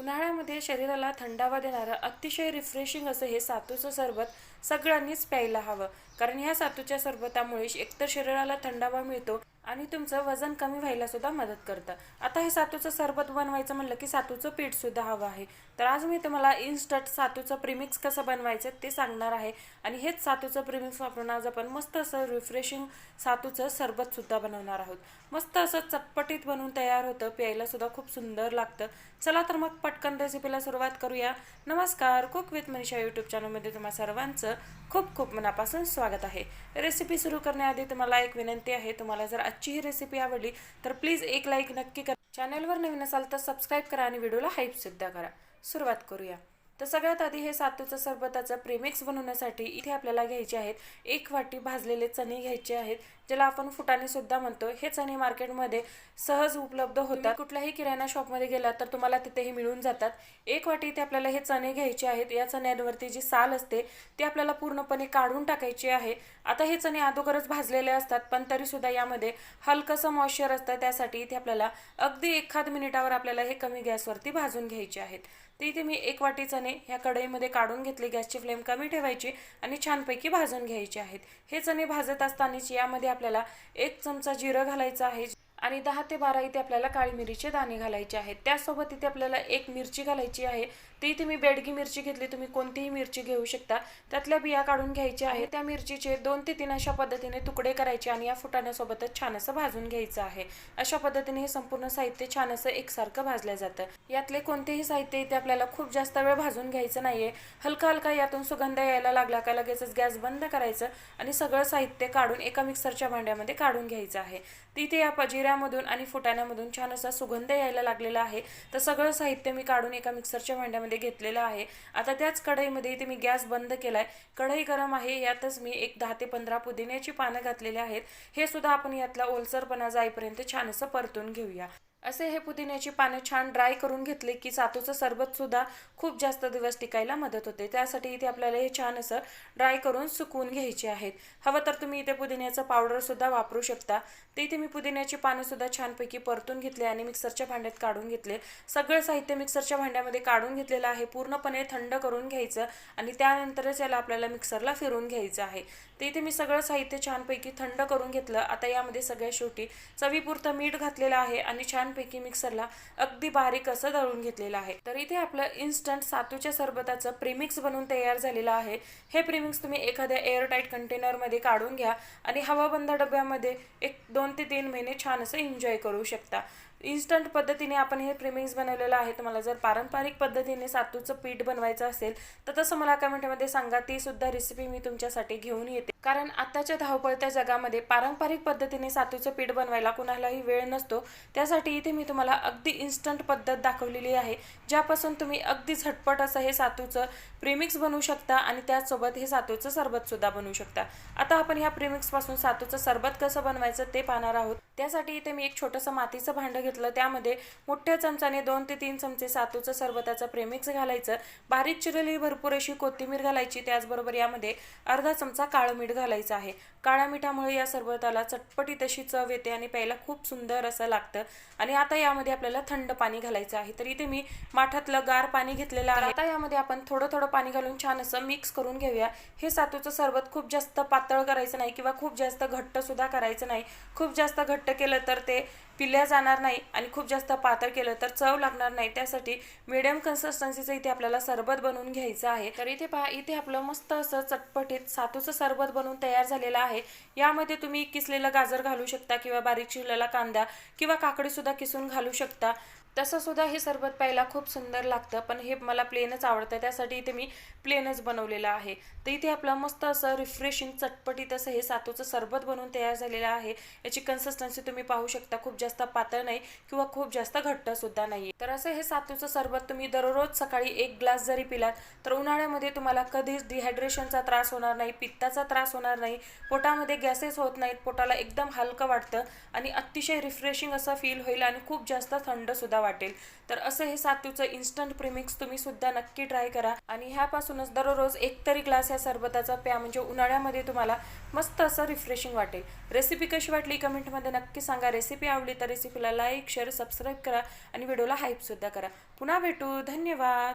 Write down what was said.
उन्हाळ्यामध्ये शरीराला थंडावा देणारं अतिशय रिफ्रेशिंग असं हे सातूचं सरबत सगळ्यांनीच प्यायला हवं. कारण ह्या सातूच्या सरबतामुळे एकतर शरीराला थंडावा मिळतो आणि तुमचं वजन कमी व्हायला सुद्धा मदत करतं. आता हे सातूचं सरबत बनवायचं म्हणलं की सातूचं पीठ सुद्धा हवं आहे. तर आज मी तुम्हाला इन्स्टंट सातूचं प्रीमिक्स कसं बनवायचं ते सांगणार आहे. आणि हेच सातूचं प्रीमिक्स वापरून आज आपण मस्त असं रिफ्रेशिंग सातूचं सरबत सुद्धा बनवणार आहोत. मस्त असं चटपटीत बनवून तयार होतं, प्यायला सुद्धा खूप सुंदर लागतं. चला तर मग पटकन रेसिपीला सुरुवात करूया. नमस्कार, कुक विथ मनीषा यूट्यूब चॅनलमध्ये तुम्हा सर्वांचं खूप खूप मनापासून स्वागत आहे. रेसिपी सुरू करण्याआधी तुम्हाला एक विनंती आहे, तुम्हाला जर आजची ही रेसिपी आवडली तर प्लीज एक लाईक नक्की करा. चॅनलवर नवीन असाल तर सबस्क्राईब करा आणि व्हिडिओला हाईप सुद्धा करा. सुरुवात करूया. तर सगळ्यात आधी हे सातूचं सरबताचं प्रेमिक्स बनवण्यासाठी इथे आपल्याला घ्यायचे आहेत 1 वाटी भाजलेले चणे घ्यायचे आहेत, ज्याला आपण फुटाणे सुद्धा म्हणतो. हे चणे मार्केटमध्ये सहज उपलब्ध होतात. कुठल्याही किराणा शॉपमध्ये गेला तर तुम्हाला तिथेही मिळून जातात. 1 वाटी इथे आपल्याला हे चणे घ्यायचे आहेत. या चण्यांवरती जी साल असते ती आपल्याला पूर्णपणे काढून टाकायची आहे. आता हे चणे अगोदरच भाजलेले असतात, पण तरी सुद्धा यामध्ये हलकंसं मॉइश्चर असतं. त्यासाठी इथे आपल्याला अगदी 1 मिनिटावर आपल्याला हे कमी गॅसवरती भाजून घ्यायचे आहेत. तर इथे मी 1 वाटी चणे ह्या कढईमध्ये काढून घेतले. गॅसची फ्लेम कमी ठेवायची आणि छानपैकी भाजून घ्यायचे आहेत. हे चणे भाजत असतानाच यामध्ये आपल्याला 1 चमचा जिरं घालायचं आहे आणि 10 ते 12 इथे आपल्याला काळी मिरीचे दाणे घालायचे आहेत. त्यासोबत इथे आपल्याला 1 मिरची घालायची आहे. ती इथे मी बेडगी मिरची घेतली, तुम्ही कोणतीही मिरची घेऊ शकता. त्यातल्या बिया काढून घ्यायच्या आहेत. त्या मिरचीचे 2 ते 3 अशा पद्धतीने तुकडे करायचे आणि या फुटाण्यासोबतच छान असं भाजून घ्यायचं आहे. अशा पद्धतीने हे संपूर्ण साहित्य छान असं एकसारखं भाजलं जातं. यातले कोणतेही साहित्य इथे आपल्याला खूप जास्त वेळ भाजून घ्यायचं नाहीये. हलका हलका यातून सुगंध यायला लागला का लगेचच गॅस बंद करायचं आणि सगळं साहित्य काढून एका मिक्सरच्या भांड्यामध्ये काढून घ्यायचं आहे. तिथे या जिऱ्यामधून आणि फुटाण्यामधून छान असा सुगंध यायला लागलेला आहे. तर सगळं साहित्य मी काढून एका मिक्सरच्या भांड्यामध्ये घेतलेलं आहे. आता त्याच कढईमध्ये इथे मी गॅस बंद केलाय. कढई गरम आहे. यातच मी 10 ते 15 पुदिन्याची पानं घातलेली आहेत. हे सुद्धा आपण यातला ओलसरपणा जाईपर्यंत छान असं परतून घेऊया. असे हे पुदिन्याची पानं छान ड्राय करून घेतले की सातूचं सरबत सुद्धा खूप जास्त दिवस टिकायला मदत होते. त्यासाठी इथे आपल्याला हे छान असं ड्राय करून सुकवून घ्यायचे आहेत. हवं तर तुम्ही इथे पुदिन्याचं पावडर सुद्धा वापरू शकता. ते इथे मी पुदिन्याची पानं सुद्धा छानपैकी परतून घेतले आणि मिक्सरच्या भांड्यात काढून घेतले. सगळं साहित्य मिक्सरच्या भांड्यामध्ये काढून घेतलेलं आहे. पूर्णपणे थंड करून घ्यायचं आणि त्यानंतरच याला आपल्याला मिक्सरला फिरवून घ्यायचं आहे. ते इथे मी सगळं साहित्य छानपैकी थंड करून घेतलं. आता यामध्ये सगळ्या शेवटी चवीपुरतं मीठ घातलेलं आहे आणि छानपैकी मिक्सरला अगदी बारीक असं दळून घेतलेलं आहे. तर इथे आपलं इन्स्टंट सातूच्या सरबताचं प्रीमिक्स बनवून तयार झालेलं आहे. हे प्रीमिक्स तुम्ही एखाद्या एअरटाईट कंटेनरमध्ये काढून घ्या आणि हवाबंद डब्यामध्ये 2 ते 3 महिने छान असं एन्जॉय करू शकता. इन्स्टंट पद्धतीने आपण हे प्रीमिक्स बनवलेलं आहे. तुम्हाला जर पारंपरिक पद्धतीने सातूचं पीठ बनवायचं असेल तर तसं मला कमेंटमध्ये सांगा, ती सुद्धा रेसिपी मी तुमच्यासाठी घेऊन येते. कारण आताच्या धावपळत्या जगामध्ये पारंपरिक पद्धतीने सातूचं पीठ बनवायला कुणालाही वेळ नसतो. त्यासाठी इथे मी तुम्हाला अगदी इन्स्टंट पद्धत दाखवलेली आहे, ज्यापासून तुम्ही अगदी झटपट असं हे सातूचं प्रीमिक्स बनवू शकता आणि त्याचसोबत हे सातूचं सरबत सुद्धा बनवू शकता. आता आपण ह्या प्रीमिक्सपासून सातूचं सरबत कसं बनवायचं ते पाहणार आहोत. त्यासाठी इथे मी एक छोटंसं मातीचं भांडं घेतलं. त्यामध्ये मोठ्या चमचाने 2 ते 3 चमचे सातूचं सरबताचं प्रेमिक्स घालायचं. बारीक चिरलेली भरपूर अशी कोथिंबीर घालायची. त्याचबरोबर यामध्ये अर्धा चमचा काळं मीठ घालायचं आहे. काळ्या मिठामुळे या सरबताला चटपटीत अशी चव येते आणि प्यायला खूप सुंदर असं लागतं. आणि आता यामध्ये आपल्याला थंड पाणी घालायचं आहे. तर इथे मी माठातलं गार पाणी घेतलेलं आहे. आता यामध्ये आपण थोडं थोडं पाणी घालून छान असं मिक्स करून घेऊया. हे सातूचं सरबत खूप जास्त पातळ करायचं नाही किंवा खूप जास्त घट्ट सुद्धा करायचं नाही. खूप जास्त घट्ट केलं तर ते पिल्या जाणार नाही आणि खूप जास्त पातळ केलं तर चव लागणार नाही. त्यासाठी मिडियम कन्सिस्टन्सीचं इथे आपल्याला सरबत बनवून घ्यायचं आहे. तर इथे पहा, इथे आपलं मस्त असं चटपटीत सातूचं सरबत बनवून तयार झालेलं आहे. यामध्ये तुम्ही किसलेलं गाजर घालू शकता किंवा बारीक चिरलेला कांदा किंवा काकडी सुद्धा किसून घालू शकता. तसं सुद्धा हे सरबत प्यायला खूप सुंदर लागतं, पण हे मला प्लेनच आवडतं. त्यासाठी इथे मी प्लेनच बनवलेलं आहे. तर इथे आपलं मस्त असं रिफ्रेशिंग चटपटीत असं हे सातूचं सरबत बनवून तयार झालेलं आहे. याची कन्सिस्टन्सी तुम्ही पाहू शकता, खूप जास्त पातळ नाही किंवा खूप जास्त घट्ट सुद्धा नाही. तर असं हे सातूचं सरबत तुम्ही दररोज सकाळी 1 ग्लास जरी पिलात तर उन्हाळ्यामध्ये तुम्हाला कधीच डिहायड्रेशनचा त्रास होणार नाही, पित्ताचा त्रास होणार नाही, पोटामध्ये गॅसेस होत नाहीत, पोटाला एकदम हलकं वाटतं आणि अतिशय रिफ्रेशिंग असं फील होईल आणि खूप जास्त थंड सुद्धा सुद्धा वाटेल. तर असं हे सातूचं इन्स्टंट प्रीमिक्स तुम्ही सुद्धा नक्की ट्राय करा आणि ह्यापासूनच दररोज एक तरी ग्लास या सरबताचा प्या, म्हणजे उन्हाळ्यामध्ये तुम्हाला मस्त असं रिफ्रेशिंग वाटेल. रेसिपी कशी वाटली कमेंटमध्ये नक्की सांगा. रेसिपी आवडली तर रेसिपीला लाईक शेअर सबस्क्राईब करा आणि व्हिडिओला हाईप सुद्धा करा. पुन्हा भेटू. धन्यवाद.